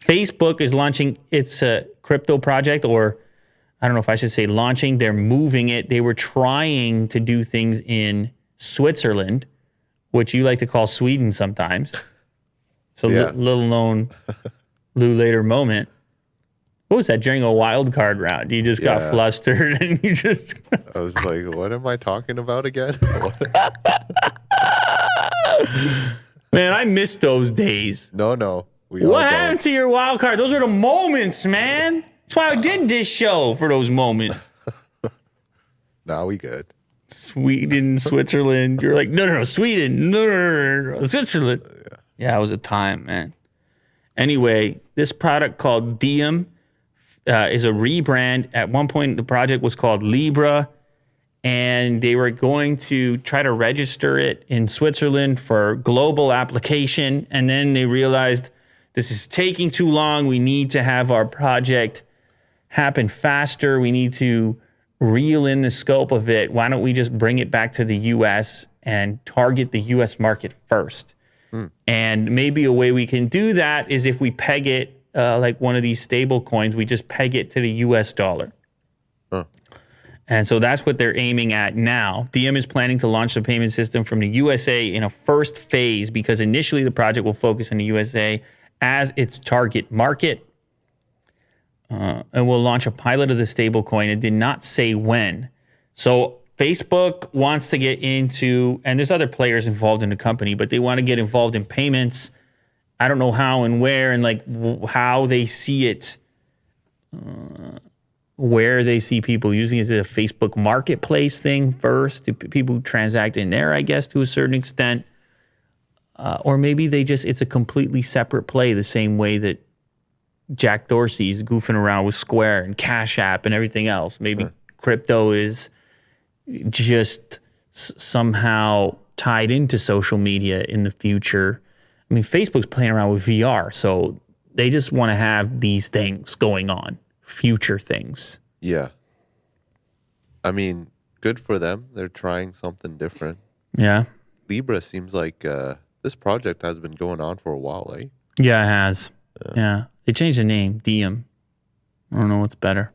Facebook is launching its crypto project, or I don't know if I should say launching. They're moving it. They were trying to do things in Switzerland, which you like to call Sweden sometimes. So little known Lou Later moment. What was that during a wild card round? You just got flustered and you just... I was like, what am I talking about again? Man, I miss those days. No. What happened to your wild card? Those are the moments, man. That's why I did this show, for those moments. Now we good. Sweden, Switzerland. You're like, no, Sweden. No, Switzerland. Yeah, it was a time, man. Anyway, this product called Diem is a rebrand. At one point, the project was called Libra, and they were going to try to register it in Switzerland for global application. And then they realized this is taking too long. We need to have our project happen faster. We need to reel in the scope of it. Why don't we just bring it back to the U.S. and target the U.S. market first? And maybe a way we can do that is if we peg it like one of these stable coins, we just peg it to the U.S. dollar. And so that's what they're aiming at now. Diem is planning to launch the payment system from the USA in a first phase because initially the project will focus on the USA as its target market. And will launch a pilot of the stable coin. It did not say when. So Facebook wants to get into, and there's other players involved in the company, but they want to get involved in payments. I don't know how and where and like how they see it, where they see people using it. Is it a Facebook marketplace thing first? Do people transact in there, I guess, to a certain extent? Or maybe it's a completely separate play, the same way that Jack Dorsey's goofing around with Square and Cash App and everything else. Maybe crypto is just somehow tied into social media in the future. I mean, Facebook's playing around with VR, so they just want to have these things going on, future things. Yeah. I mean, good for them. They're trying something different. Yeah. Libra seems like this project has been going on for a while, eh? Yeah, it has. Yeah. They changed the name, Diem. I don't know what's better.